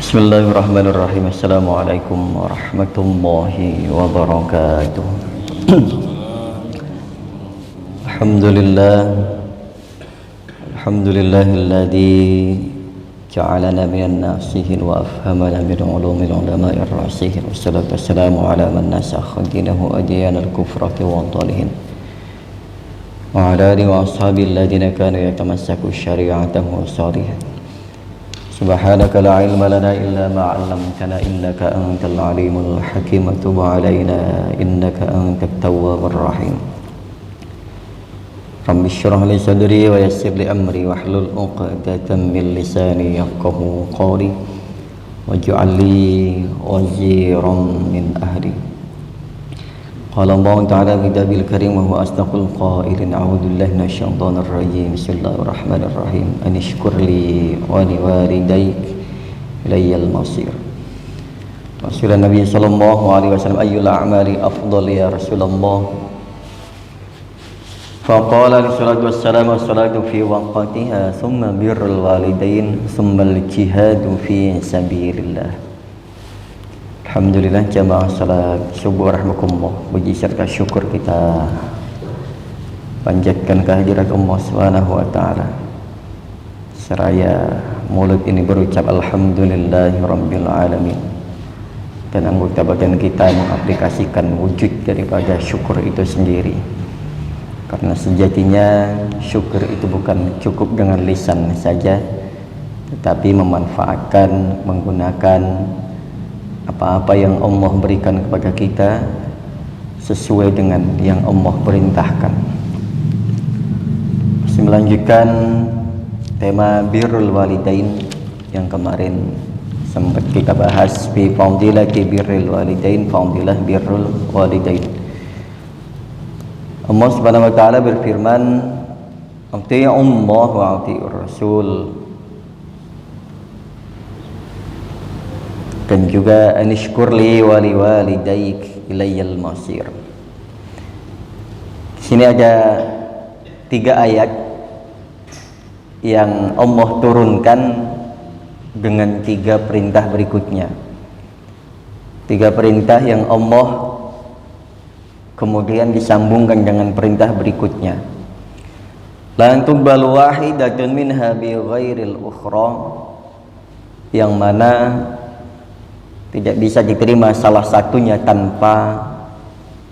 Bismillahirrahmanirrahim. Assalamualaikum warahmatullahi wabarakatuh. Alhamdulillah. Alhamdulillahilladzi ja'alana minan nasihin wa afhamana min ulumil ulama'ir rasihin. Wassalatu wassalamu ala man nasakha dinahu adyanal kufrati wa dhalihin. Wa ala alihi wa ashabihi alladhina kanu yatamassaku syari'atahu salihan. Subhanaka la ilma lana illa ma 'allamtana innaka antal alimul hakim. Tub 'alaina innaka antat tawwabur rahim. Rabbi shrah li sadri wa yassir li amri wahlul 'uqdatam min lisani yafqahu qawli waj'al li waziran min ahli. Qala Allah ta'ala fi kitabil karim wa huwa asdaqul qailin. A'udzu billahi minasyaitonir rajim. Bismillahirrahmanirrahim. Anishkur li wa liwalidayk ilayyal masir. Rasulullah Nabi sallallahu alaihi wasallam, ayyul a'mali afdal ya Rasulullah? Faqala sallallahu wasallam as-salatu fi waqtiha thumma birrul walidain thumma al-jihadu fi sabilillah. Alhamdulillah jamaah salat subuh rahmatullah, puji serta syukur kita panjatkan kehadirat Allah Subhanahu wa taala. Seraya mulut ini berucap alhamdulillahirabbil alamin, dan anggota badan kita mengaplikasikan wujud daripada syukur itu sendiri. Karena sejatinya syukur itu bukan cukup dengan lisan saja, tetapi memanfaatkan, menggunakan apa-apa yang Allah berikan kepada kita sesuai dengan yang Allah perintahkan. Masih melanjutkan tema birrul walidain yang kemarin sempat kita bahas, fi fadilati birrul walidain, fadilah birrul walidain. Allah Subhanahu wa taala berfirman, "Atii'u Allah wa atii'ur Rasul." Dan juga anishkurli wa liwalidayk ilayyal masir. Di sini ada 3 ayat yang Allah turunkan dengan 3 perintah berikutnya. 3 perintah yang Allah kemudian disambungkan dengan perintah berikutnya. La tuqbalu wahidatun minha bi ghairil ukhra, yang mana tidak bisa diterima salah satunya tanpa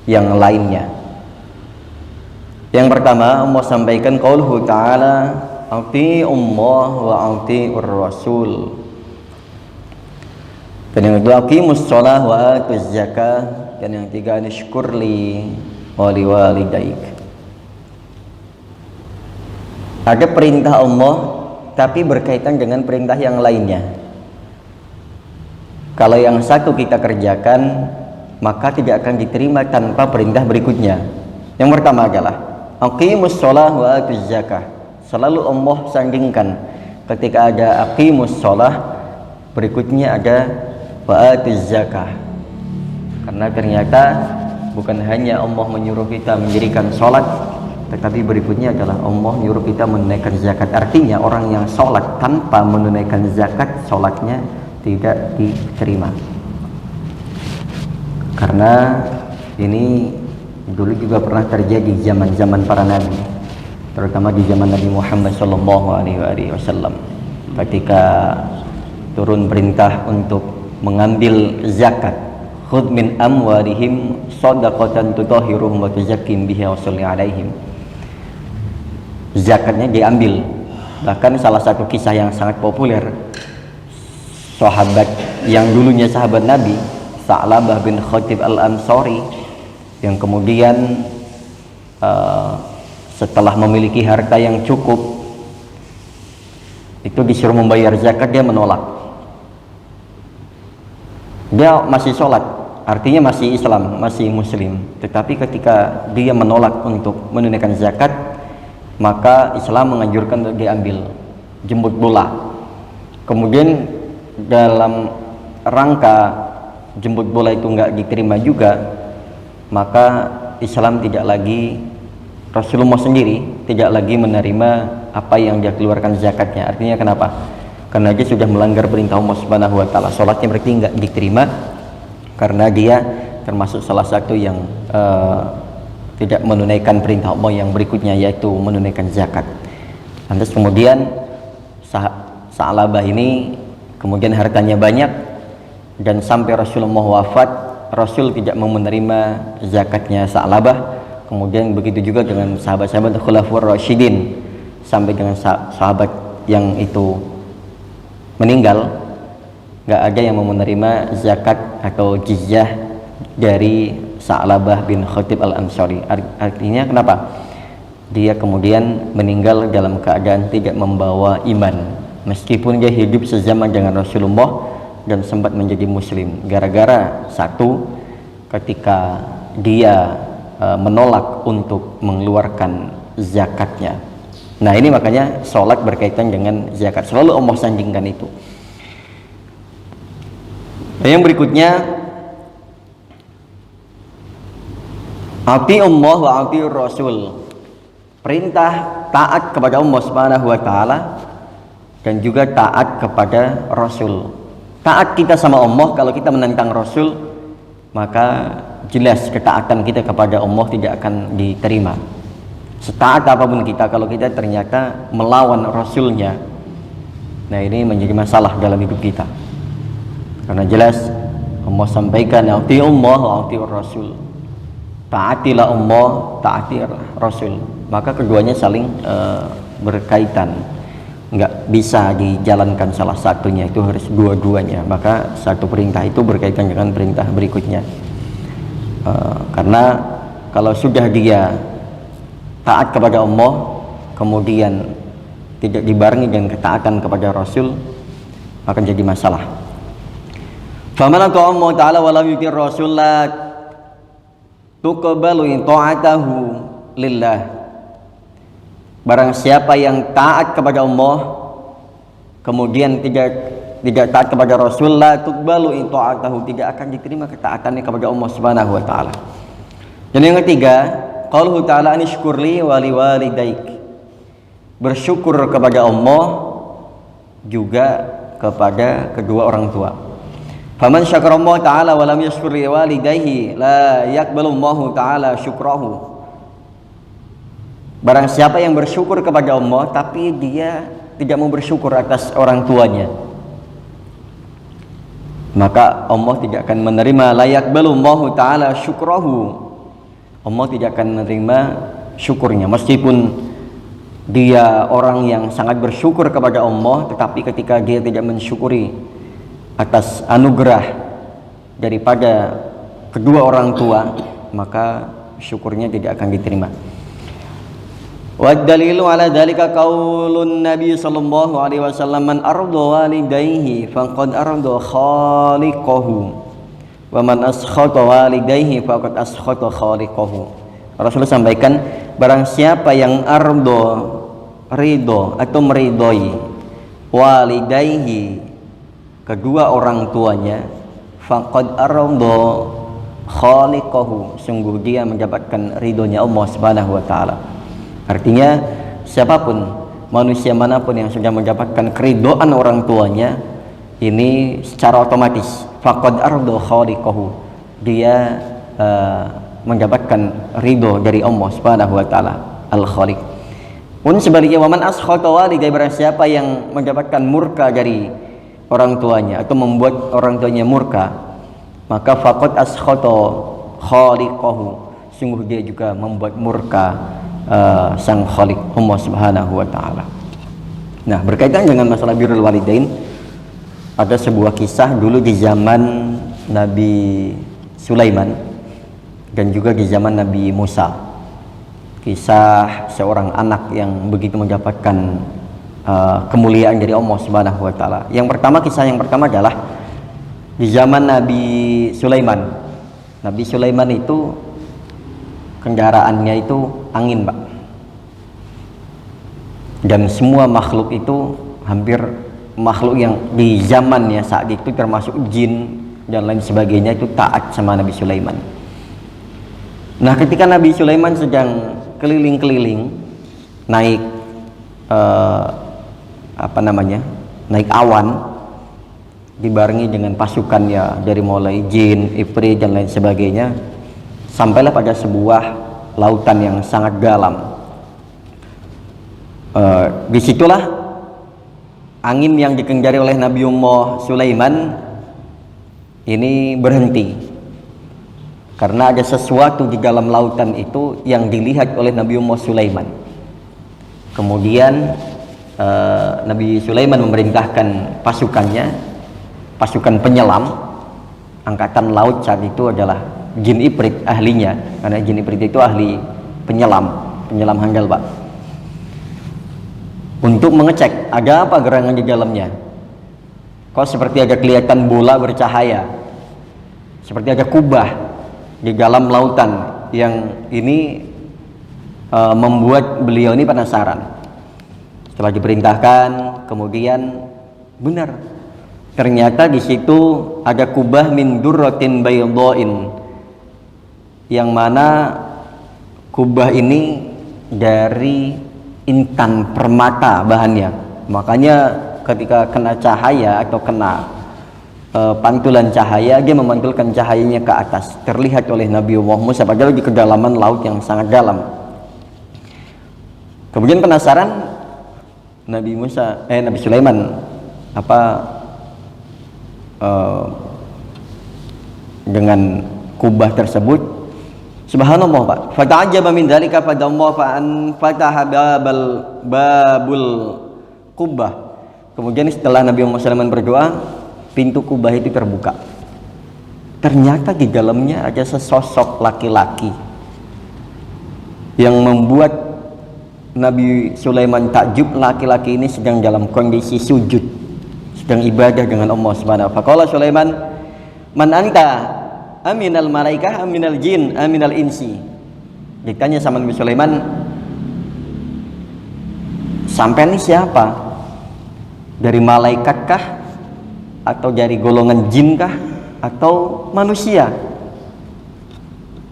yang lainnya. Yang pertama Allah sampaikan qauluhu ta'ala, ati'ullah wa ati'ur rasul. Dan yang kedua aqimus shalah wa atuz zakah. Dan yang ketiga anishkurli wa liwalidayk. Ada perintah Allah tapi berkaitan dengan perintah yang lainnya. Kalau yang satu kita kerjakan, maka tidak akan diterima tanpa perintah berikutnya. Yang pertama adalah aqimus shalah wa atuz zakah. Selalu Allah sandingkan ketika ada aqimus shalah, berikutnya ada wa atuz zakah. Karena ternyata bukan hanya Allah menyuruh kita mendirikan sholat, tetapi berikutnya adalah Allah menyuruh kita menunaikan zakat. Artinya orang yang sholat tanpa menunaikan zakat, sholatnya tidak diterima. Karena ini dulu juga pernah terjadi zaman-zaman para nabi, terutama di zaman Nabi Muhammad SAW, ketika turun perintah untuk mengambil zakat. Khudh min amwalihim shadaqatan tutahhiruhum wa tuzakkim biha wa sholli alaihim. Zakatnya diambil. Bahkan salah satu kisah yang sangat populer, sahabat yang dulunya sahabat Nabi, Sa'labah bin Khatib al-Ansari, yang kemudian setelah memiliki harta yang cukup, itu disuruh membayar zakat, dia menolak. Dia masih sholat, artinya masih Islam, masih muslim, tetapi ketika dia menolak untuk menunaikan zakat, maka Islam menganjurkan untuk diambil, jemput bola. Kemudian dalam rangka jemput bola itu nggak diterima juga, maka Islam tidak lagi, Rasulullah sendiri tidak lagi menerima apa yang dia keluarkan zakatnya. Artinya kenapa? karena dia sudah melanggar perintah Allah Subhanahu wa taala. Salatnya berarti enggak diterima karena dia termasuk salah satu yang tidak menunaikan perintah Allah yang berikutnya, yaitu menunaikan zakat. Lantas kemudian Sa'labah ini kemudian hartanya banyak, dan sampai Rasulullah wafat, Rasul tidak mau menerima zakatnya Sa'labah. Kemudian begitu juga dengan sahabat-sahabat Khulafaur Rasyidin, sampai dengan sahabat yang itu meninggal, nggak ada yang mau menerima zakat atau jizyah dari Sa'labah bin Khatib al-Ansari. Artinya kenapa? Dia kemudian meninggal dalam keadaan tidak membawa iman, meskipun dia hidup sezaman dengan Rasulullah dan sempat menjadi muslim. Gara-gara satu, ketika dia menolak untuk mengeluarkan zakatnya. Nah ini makanya sholat berkaitan dengan zakat, selalu Allah sandingkan itu. Nah, yang berikutnya, ati Allah wa ati Rasul. Perintah taat kepada Allah Subhanahu wa taala dan juga taat kepada Rasul. Taat kita sama Allah, kalau kita menentang Rasul, maka jelas ketaatan kita kepada Allah tidak akan diterima. Setaat apapun kita, kalau kita ternyata melawan Rasulnya, nah ini menjadi masalah dalam hidup kita. Karena jelas Allah sampaikan, ati Allah wa ati Rasul. Taatilah Allah, taati Rasul. Maka keduanya saling berkaitan, nggak bisa dijalankan salah satunya, itu harus dua-duanya. Maka satu perintah itu berkaitan dengan perintah berikutnya. Karena kalau sudah dia taat kepada Allah kemudian tidak dibarengi dengan ketaatan kepada Rasul, akan jadi masalah. Faman ata'a Allah ta'ala wa lam yuti Rasul la tuqbalu ta'atahu lillah. Barang siapa yang taat kepada Allah kemudian tidak taat kepada Rasul, la tuqbalu ta'atahu, tidak akan diterima ketaatannya kepada Allah Subhanahu wa taala. Dan yang ketiga, qauluhu ta'ala anishkurli wa liwalidaik. Bersyukur kepada Allah juga kepada kedua orang tua. Faman syakara Allah ta'ala wa lam yashkur liwalidayhi la yaqbalu Allah ta'ala syukrahu. Barang siapa yang bersyukur kepada Allah tapi dia tidak mau bersyukur atas orang tuanya, maka Allah tidak akan menerima, la yaqbalu Allah ta'ala syukrahu. Allah tidak akan menerima syukurnya, meskipun dia orang yang sangat bersyukur kepada Allah, tetapi ketika dia tidak mensyukuri atas anugerah daripada kedua orang tua, maka syukurnya tidak akan diterima. Wa dalilu ala dzalika qaulun Nabi sallallahu alaihi wasallam, man arda walidayhi faqad arda khaliqahu wa man askhata walidayhi faqad askhata khaliqahu. Rasulullah sampaikan, barang siapa yang arda, ridho atau meridhoi, walidayhi, kedua orang tuanya, faqad arda khaliqahu, sungguh dia mendapatkan ridhonya Allah Subhanahu wa taala. Artinya siapapun, manusia manapun yang sudah mendapatkan keridhaan orang tuanya, ini secara otomatis faqad arda khaliqahu, dia mendapatkan ridho dari Allah Subhanahu wa taala, al-Khaliq. Pun sebaliknya, waman askhata walidayhi, barang siapa yang mendapatkan murka dari orang tuanya atau membuat orang tuanya murka, maka faqad askhata khaliqahu, sungguh dia juga membuat murka sang Khaliq, Allah Subhanahu wa taala. Nah, berkaitan dengan masalah birrul walidain, ada sebuah kisah dulu di zaman Nabi Sulaiman dan juga di zaman Nabi Musa. Kisah seorang anak yang begitu mendapatkan kemuliaan dari Allah Subhanahu wa taala. Kisah yang pertama adalah di zaman Nabi Sulaiman. Nabi Sulaiman itu kendaraannya itu angin, Pak. Dan semua makhluk itu, hampir makhluk yang di zamannya saat itu termasuk jin dan lain sebagainya, itu taat sama Nabi Sulaiman. Nah, ketika Nabi Sulaiman sedang keliling-keliling naik naik awan, dibarengi dengan pasukannya dari mulai jin, ifrit dan lain sebagainya, sampailah pada sebuah lautan yang sangat dalam. Disitulah angin yang dikendari oleh Nabiullah Sulaiman ini berhenti, karena ada sesuatu di dalam lautan itu yang dilihat oleh Nabiullah Sulaiman. Kemudian Nabi Sulaiman memerintahkan pasukannya, pasukan penyelam angkatan laut saat itu adalah jin ifrit ahlinya, karena jin ifrit itu ahli penyelam handal, Pak, untuk mengecek ada apa gerangan di dalamnya. Kok seperti ada kelihatan bola bercahaya, seperti ada kubah di dalam lautan, yang ini membuat beliau ini penasaran. Setelah diperintahkan, kemudian benar, ternyata di situ ada kubah min durratin baydhain, yang mana kubah ini dari intan permata bahannya. Makanya ketika kena cahaya atau kena pantulan cahaya, dia memantulkan cahayanya ke atas, terlihat oleh Nabi Musa padahal di kedalaman laut yang sangat dalam. Kemudian penasaran Nabi Sulaiman dengan kubah tersebut. Subhanallah, Pak. Fata'ajjaba min dzalika fadallahu fataha babul kubah. Kemudian setelah Nabi Muhammad SAW berdoa, pintu kubah itu terbuka. Ternyata di dalamnya ada sesosok laki-laki yang membuat Nabi Sulaiman takjub. Laki-laki ini sedang dalam kondisi sujud, sedang ibadah dengan Allah Subhanahu wa ta'ala. Faqala Sulaiman, "Man anta?" Aminal malaikah, aminal jin, aminal insi. Ditanya sama Nabi Sulaiman, sampai ini siapa? Dari malaikat kah? Atau dari golongan jin kah? Atau manusia?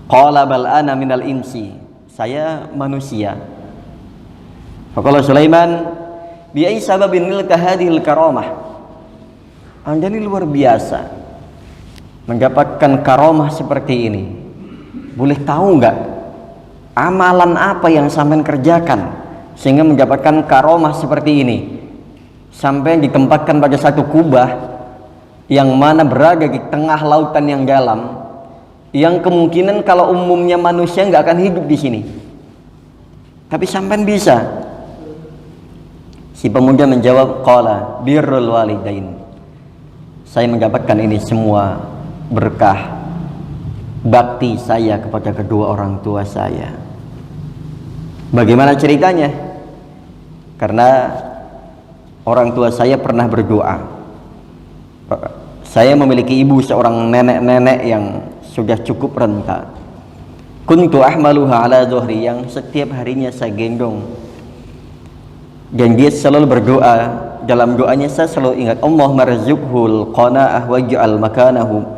Qala bal ana minal insi. Saya manusia. Faqala Sulaiman, bi ayyi sababin nilka hadhil karamah? Anda ini luar biasa mendapatkan karomah seperti ini. Boleh tahu nggak amalan apa yang sampean kerjakan sehingga mendapatkan karomah seperti ini, sampai ditempatkan pada satu kubah yang mana berada di tengah lautan yang dalam, yang kemungkinan kalau umumnya manusia nggak akan hidup di sini, tapi sampean bisa. Si pemuda menjawab, qala birrul walidain. Saya mendapatkan ini semua berkah bakti saya kepada kedua orang tua saya. Bagaimana ceritanya? Karena orang tua saya pernah berdoa. Saya memiliki ibu seorang nenek-nenek yang sudah cukup renta. Kuntu ahmaluha ala dhuhri, yang setiap harinya saya gendong. Dan dia selalu berdoa. Dalam doanya saya selalu ingat, Allah marzuqhul qana'ah waj'al makanahu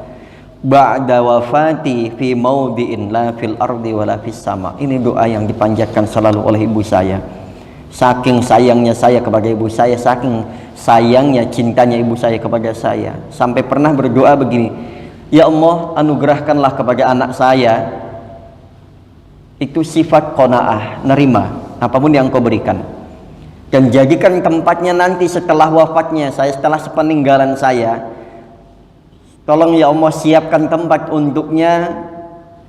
ba'da wafati fi mawdi'in la fil ardi wala fis sama. Ini doa yang dipanjatkan selalu oleh ibu saya. Saking sayangnya saya kepada ibu saya, saking sayangnya cintanya ibu saya kepada saya, sampai pernah berdoa begini, ya Allah, anugerahkanlah kepada anak saya itu sifat qanaah, nerima apapun yang Kau berikan, dan jadikan tempatnya nanti setelah wafatnya saya, setelah sepeninggalan saya, tolong ya Allah siapkan tempat untuknya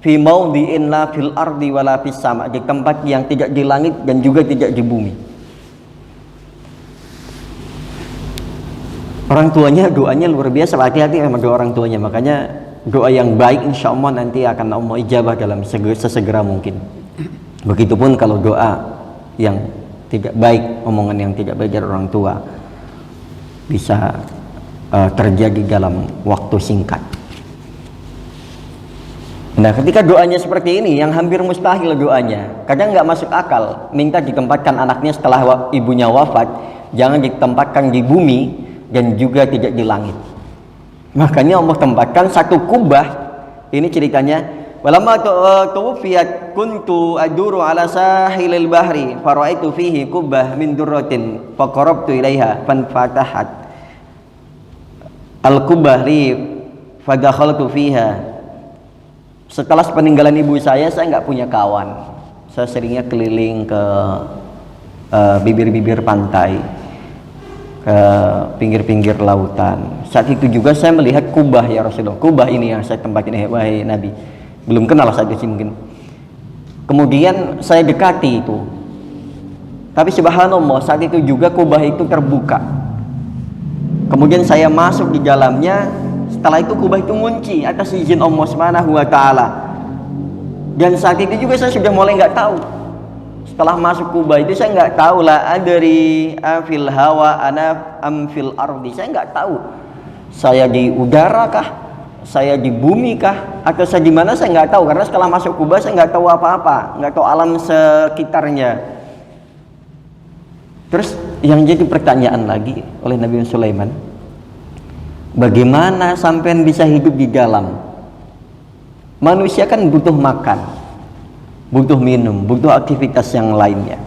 fi maudhi'in la fil ardi wala fis sama, di tempat yang tidak di langit dan juga tidak di bumi. Orang tuanya doanya luar biasa, hati-hati sama doa orang tuanya. Makanya doa yang baik insya Allah nanti akan Allah ijabah dalam sesegera mungkin. Begitupun kalau doa yang tidak baik, omongan yang tidak baik dari orang tua, bisa terjadi dalam waktu singkat. Nah, ketika doanya seperti ini, yang hampir mustahil doanya, kadang nggak masuk akal, minta ditempatkan anaknya setelah ibunya wafat, jangan ditempatkan di bumi dan juga tidak di langit. Makanya Allah tempatkan satu kubah, ini ceritanya Walamma tuwfiyat kuntu aduru ala sahilil bahri faraitu fihi kubbah min durratin faqarabtu ilaiha fanfatahat al-kubbah li fadakhaltu fiha. Setelah peninggalan ibu saya nggak punya kawan. Saya seringnya keliling ke bibir-bibir pantai, ke pinggir-pinggir lautan. Saat itu juga saya melihat kubah ya Rasulullah. Kubah ini yang saya tempatin, wahai Nabi. Belum kenal saat itu mungkin. Kemudian saya dekati itu. Tapi subhanallah saat itu juga kubah itu terbuka. Kemudian saya masuk di dalamnya. Setelah itu kubah itu ngunci atas izin Allah Subhanahu wa taala. Dan saat itu juga saya sudah mulai nggak tahu. Setelah masuk kubah itu saya nggak tahu lah adri fil hawa ana am fil ardi. Saya nggak tahu. Saya di udara kah? Saya di bumi kah? Atau saya di mana? Saya nggak tahu karena setelah masuk kubah saya nggak tahu apa-apa, nggak tahu alam sekitarnya. Terus yang jadi pertanyaan lagi oleh Nabi Sulaiman, bagaimana sampean bisa hidup di dalam? Manusia kan butuh makan, butuh minum, butuh aktivitas yang lainnya.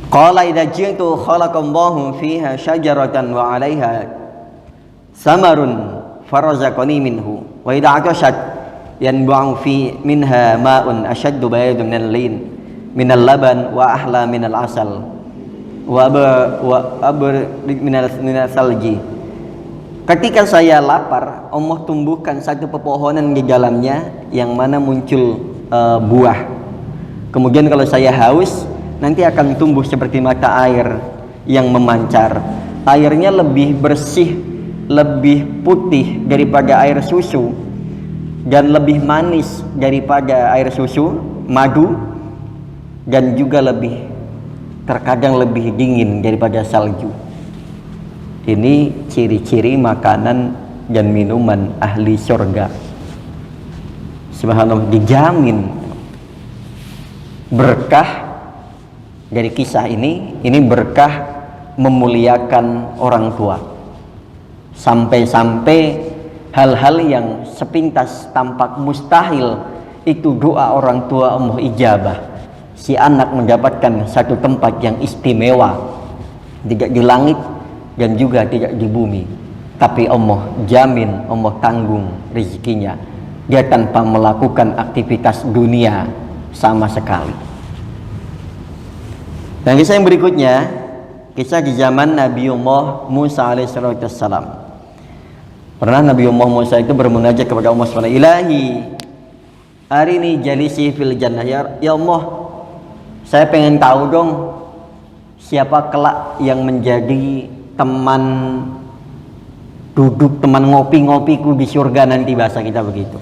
Qala idza ji'tu khalaqallahu fiha syajaratan wa 'alaiha samarun farazaqani minhu wa idza 'atashat yanbu'u fi minha ma'un ashaddu bayadan minal laban wa ahla minal asal wa minal salji. Ketika saya lapar, Allah tumbuhkan satu pepohonan di dalamnya yang mana muncul buah. Kemudian kalau saya haus, nanti akan tumbuh seperti mata air yang memancar. Airnya lebih bersih, lebih putih daripada air susu, dan lebih manis daripada air susu, madu, dan juga terkadang lebih dingin daripada salju. Ini ciri-ciri makanan dan minuman ahli surga. Subhanallah, dijamin berkah dari kisah ini berkah memuliakan orang tua. Sampai-sampai hal-hal yang sepintas tampak mustahil itu doa orang tua Allah ijabah. Si anak mendapatkan satu tempat yang istimewa, tidak di langit dan juga tidak di bumi, tapi Allah jamin, Allah tanggung rezekinya. Dia tanpa melakukan aktivitas dunia sama sekali. Dan kisah yang berikutnya, kisah di zaman Nabiullah Musa alaihissalam. Pernah Nabiullah Musa itu bermunajat kepada Allah SWT, Ilahi arini jalisi fil jannah. Ya Allah, saya pengen tahu dong siapa kelak yang menjadi teman duduk, teman ngopi-ngopiku di surga nanti, bahasa kita begitu.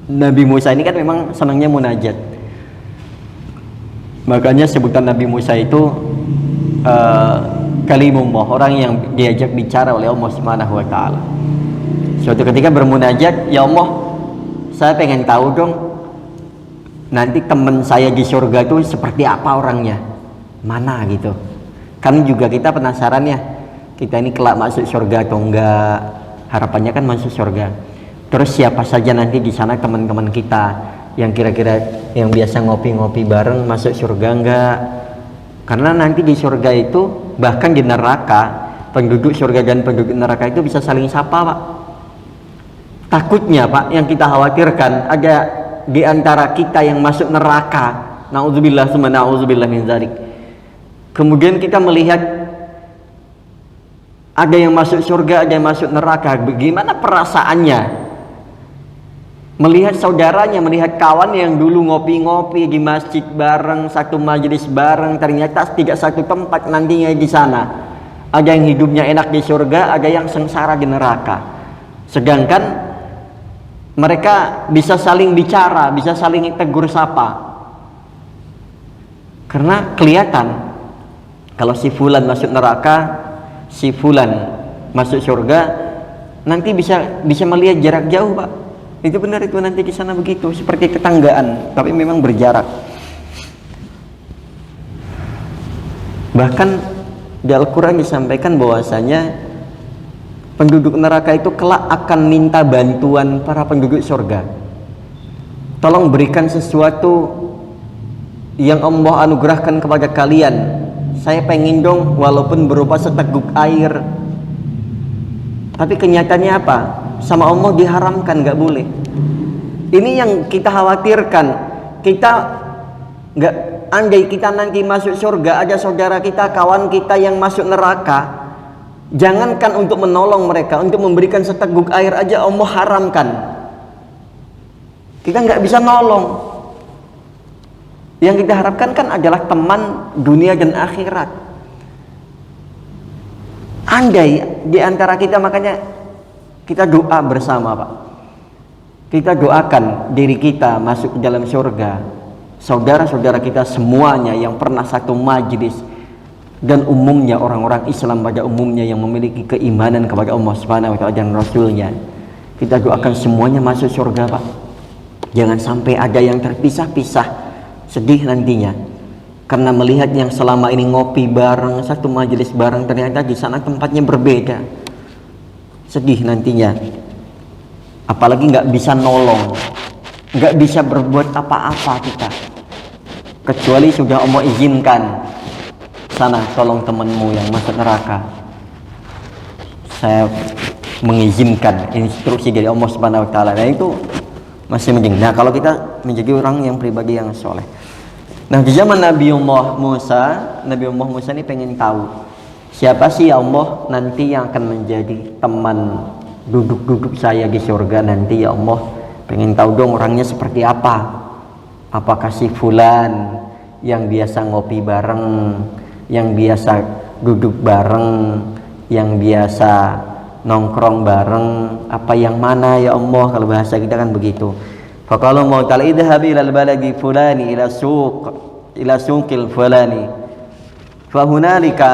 Nabi Musa ini kan memang senangnya munajat. Makanya sebutan Nabi Musa itu kalimullah, orang yang diajak bicara oleh Allah Subhanahu wa taala. Suatu ketika bermunajat, ya Allah, saya pengen tahu dong nanti teman saya di surga itu seperti apa orangnya, mana gitu. Kan juga kita penasaran ya, kita ini kelak masuk surga atau enggak. Harapannya kan masuk surga. Terus siapa saja nanti di sana teman-teman kita yang kira-kira yang biasa ngopi-ngopi bareng masuk surga enggak? Karena nanti di surga itu, bahkan di neraka, penduduk surga dan penduduk neraka itu bisa saling sapa, Pak. Takutnya, Pak, yang kita khawatirkan ada di antara kita yang masuk neraka. Nauzubillah summa nauzubillah min dzalik. Kemudian kita melihat ada yang masuk surga, ada yang masuk neraka. Bagaimana perasaannya? Melihat saudaranya, melihat kawan yang dulu ngopi-ngopi di masjid bareng, satu majelis bareng, ternyata tidak satu tempat nantinya di sana. Ada yang hidupnya enak di surga, ada yang sengsara di neraka. Sedangkan mereka bisa saling bicara, bisa saling tegur sapa. Karena kelihatan kalau si fulan masuk neraka, si fulan masuk surga, nanti bisa melihat jarak jauh, Pak. Itu benar, itu nanti di sana begitu, seperti tetanggaan, tapi memang berjarak. Bahkan di Al-Quran disampaikan bahwasanya penduduk neraka itu kelak akan minta bantuan para penduduk surga. Tolong berikan sesuatu yang Allah anugerahkan kepada kalian. Saya pengen dong, walaupun berupa seteguk air. Tapi kenyataannya apa? Sama Allah diharamkan, nggak boleh. Ini yang kita khawatirkan. Kita nggak, andai kita nanti masuk surga, ada saudara kita, kawan kita yang masuk neraka, jangankan untuk menolong mereka, untuk memberikan seteguk air aja Allah haramkan. Kita nggak bisa nolong. Yang kita harapkan kan adalah teman dunia dan akhirat. Andai di antara kita, makanya kita doa bersama, Pak. Kita doakan diri kita masuk ke dalam surga, saudara-saudara kita semuanya yang pernah satu majlis, dan umumnya orang-orang Islam pada umumnya yang memiliki keimanan kepada Allah Subhanahu wa taala dan Rasulnya. Kita doakan semuanya masuk surga, Pak. Jangan sampai ada yang terpisah-pisah. Sedih nantinya karena melihat yang selama ini ngopi bareng, satu majelis bareng, ternyata di sana tempatnya berbeda. Sedih nantinya. Apalagi nggak bisa nolong, nggak bisa berbuat apa-apa kita, kecuali sudah Allah izinkan, sana tolong temanmu yang masuk neraka, saya mengizinkan, instruksi dari Allah Subhanahu wa taala. Nah itu masih mending. Nah kalau kita menjadi orang yang pribadi yang soleh. Nah di zaman Nabi Allah Musa ini pengen tahu siapa sih Allah nanti yang akan menjadi teman duduk-duduk saya di surga nanti, ya Allah. Pengen tahu dong orangnya seperti apa. Apakah si fulan yang biasa ngopi bareng, yang biasa duduk bareng, yang biasa nongkrong bareng, apa yang mana ya Allah? Kalau bahasa kita kan begitu. Faqala Allah ta'ala idhhab ila al-baladi fulani ila suqil fulani fahunalika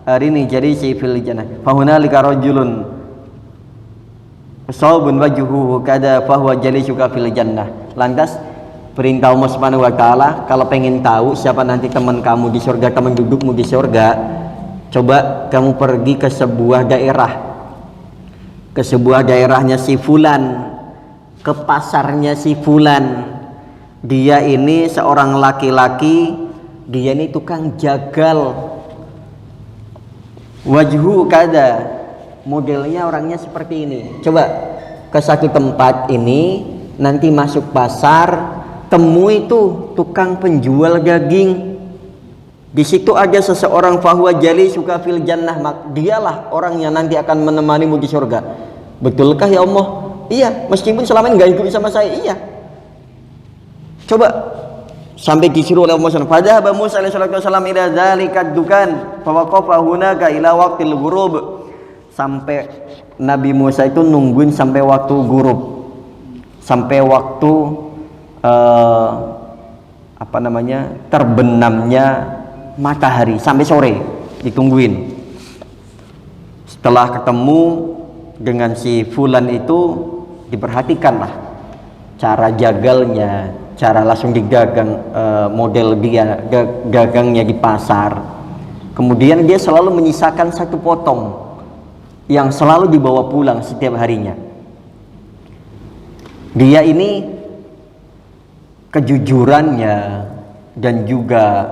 arini jarisi fil jannah fahunalika rajulun sawbun wajhuhu kada fahuwa jalisuka fil jannah. Lantas perintah Allah Subhanahu wa taala, kalau pengen tahu siapa nanti teman kamu di surga, teman dudukmu di surga, coba kamu pergi ke sebuah daerahnya si fulan, ke pasarnya si fulan. Dia ini seorang laki-laki, dia ini tukang jagal. Wajhu kada, modelnya orangnya seperti ini. Coba ke satu tempat ini, nanti masuk pasar, temui itu tukang penjual daging. Di situ ada seseorang fahuwa jalisuka fil jannah, dialah orang yang nanti akan menemanimu di surga. Betulkah ya Allah? Iya, meskipun selama ini gak ikut sama saya, iya. Coba sampai disuruh oleh Allah SWT. Fadhaba Musa alaihi salatu wasallam ila dzalika dukan fa waqafa hunaka ila waqtil ghurub. Sampai Nabi Musa itu nungguin sampai waktu ghurub, sampai waktu terbenamnya matahari, sampai sore ditungguin. Setelah ketemu dengan si fulan itu, diperhatikanlah cara jagalnya, cara langsung digagang, model dia gagangnya di pasar. Kemudian dia selalu menyisakan satu potong yang selalu dibawa pulang setiap harinya. Dia ini kejujurannya dan juga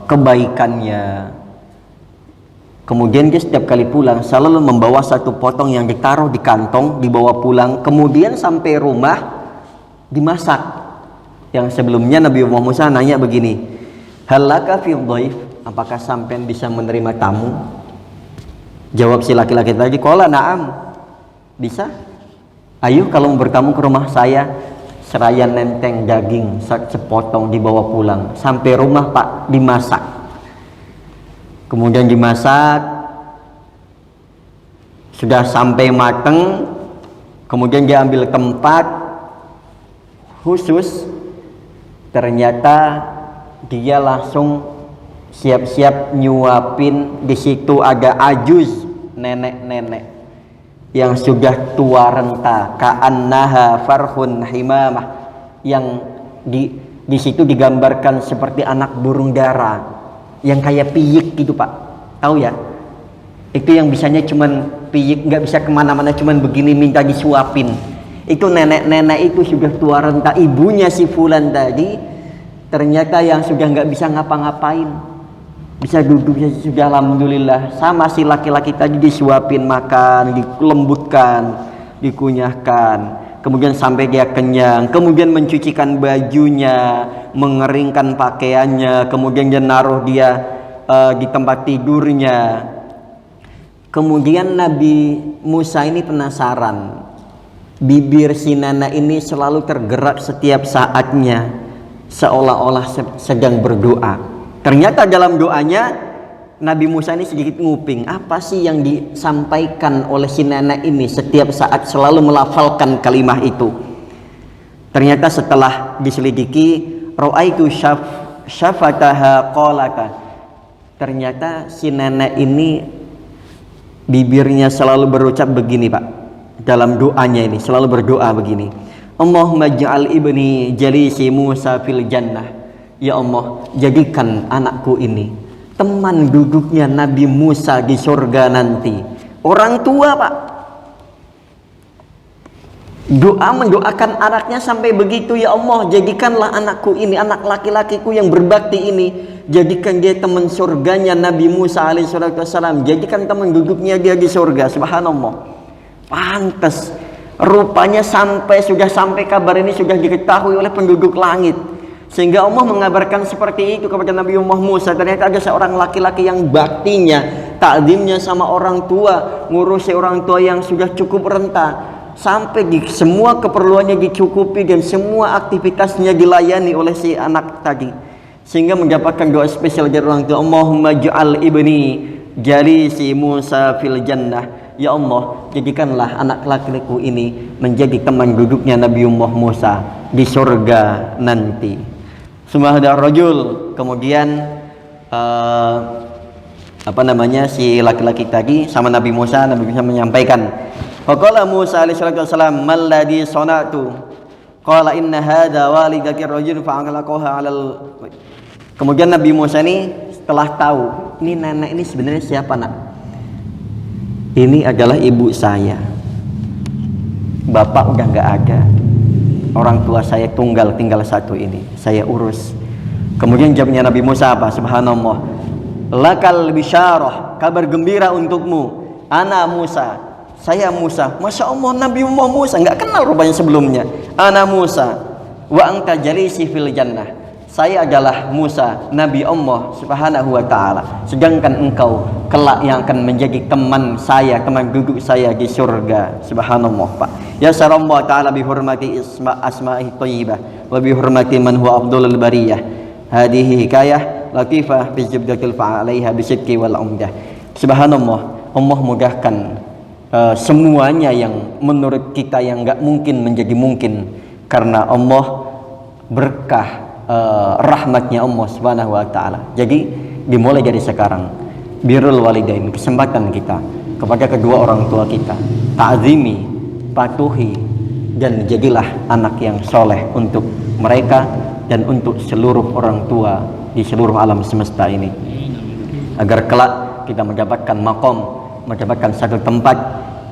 kebaikannya. Kemudian dia setiap kali pulang selalu membawa satu potong yang ditaruh di kantong, dibawa pulang. Kemudian sampai rumah dimasak. Yang sebelumnya Nabi Musa nanya begini, halaka fi dhaif, apakah sampean bisa menerima tamu? Jawab si laki-laki tadi, qala na'am, bisa. Ayo kalau mau bertamu ke rumah saya, seraya nenteng daging sepotong dibawa pulang. Sampai rumah Pak dimasak. Kemudian dimasak, sudah sampai mateng, kemudian dia ambil tempat khusus. Ternyata dia langsung siap-siap nyuapin. Di situ ada ajuz, nenek-nenek yang sudah tua renta, ka'annaha farhun himamah, yang di situ digambarkan seperti anak burung dara yang kayak piyik gitu Pak, tahu ya? Itu yang bisanya cuman piyik, nggak bisa kemana-mana, cuman begini minta disuapin. Itu nenek-nenek itu sudah tua renta, ibunya si Fulan tadi ternyata yang sudah nggak bisa ngapa-ngapain, bisa duduk sudah alhamdulillah. Sama si laki-laki tadi disuapin makan, dilembutkan, dikunyahkan, kemudian sampai dia kenyang, kemudian mencucikan bajunya, mengeringkan pakaiannya, kemudian dia naruh dia di tempat tidurnya. Kemudian Nabi Musa ini penasaran, bibir si nenek ini selalu tergerak setiap saatnya, seolah-olah sedang berdoa. Ternyata dalam doanya Nabi Musa ini sedikit nguping, apa sih yang disampaikan oleh si nenek ini setiap saat selalu melafalkan kalimat itu. Ternyata setelah diselidiki, ra'aitu syafataha qalata. Ternyata si nenek ini bibirnya selalu berucap begini, Pak. Dalam doanya ini selalu berdoa begini, Allahumma ja'al ibni jalisi Musa fil jannah. Ya Allah, jadikan anakku ini teman duduknya Nabi Musa di surga nanti. Orang tua, Pak, doa mendoakan anaknya sampai begitu. Ya Allah, jadikanlah anakku ini, anak laki-lakiku yang berbakti ini, jadikan dia teman surganya Nabi Musa alaihissalam, jadikan teman duduknya dia di surga. Subhanallah. Pantas rupanya sudah sampai kabar ini sudah diketahui oleh penduduk langit, sehingga Allah mengabarkan seperti itu kepada Nabi Musa. Ternyata ada seorang laki-laki yang baktinya, takzimnya sama orang tua, ngurusi orang tua yang sudah cukup renta, sampai semua keperluannya dicukupi dan semua aktivitasnya dilayani oleh si anak tadi, sehingga mendapatkan doa spesial dari orang tua, Allahumma ja'al ibni jalisi Musa fil jannah. Ya Allah, jadikanlah anak laki-lakiku ini menjadi teman duduknya Nabi Musa di surga nanti. Sumahda rajul. Kemudian si laki-laki tadi sama Nabi Musa menyampaikan, faqala Musa alaihi salam, mal ladzi sana'tu? Qala inna hadza walidati rajul fa'alaqaha 'alal. Kemudian Nabi Musa ini setelah tahu, ini nenek ini sebenarnya siapa, Nak? Ini adalah ibu saya, bapak udah nggak ada, orang tua saya tinggal satu ini, saya urus. Kemudian jawabnya Nabi Musa apa? Subhanallah, lakal bisyarah, kabar gembira untukmu, ana Musa, saya Musa. Masya Allah, Nabi Musa nggak kenal rupanya sebelumnya. Ana Musa wa anta jalisi fil jannah. Saya adalah Musa, Nabi Allah subhanahu wa ta'ala, sedangkan engkau kelak yang akan menjadi teman saya, teman duduk saya di surga. Subhanallah, Pak. Ya sarallahu ta'ala bihurmati asma'i thayyibah wa bihurmati man huwa afdalul bariyah. Hadihi hikayah latifah bi jibdatil fa'alaiha bisidqi wal umdah. Subhanallah, Allah mudahkan semuanya yang menurut kita yang enggak mungkin menjadi mungkin karena Allah berkah rahmatnya Allah subhanahu wa ta'ala. Jadi dimulai dari sekarang, birrul walidain, kesempatan kita kepada kedua orang tua kita, ta'zimi, patuhi, dan jadilah anak yang soleh untuk mereka dan untuk seluruh orang tua di seluruh alam semesta ini, agar kelak kita mendapatkan makom, mendapatkan satu tempat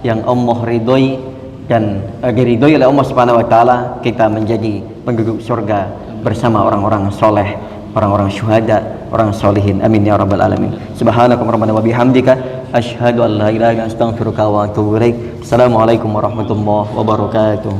yang Allah ridhoi dan diridhoi oleh Allah subhanahu wa ta'ala, kita menjadi penduduk surga bersama orang-orang soleh, orang-orang syuhada, orang solihin. Amin ya rabbal alamin. Subhanaka rabbana wa bihamdika asyhadu an la ilaha illa anta astaghfiruka wa atubu ilaik. Assalamualaikum warahmatullahi wabarakatuh.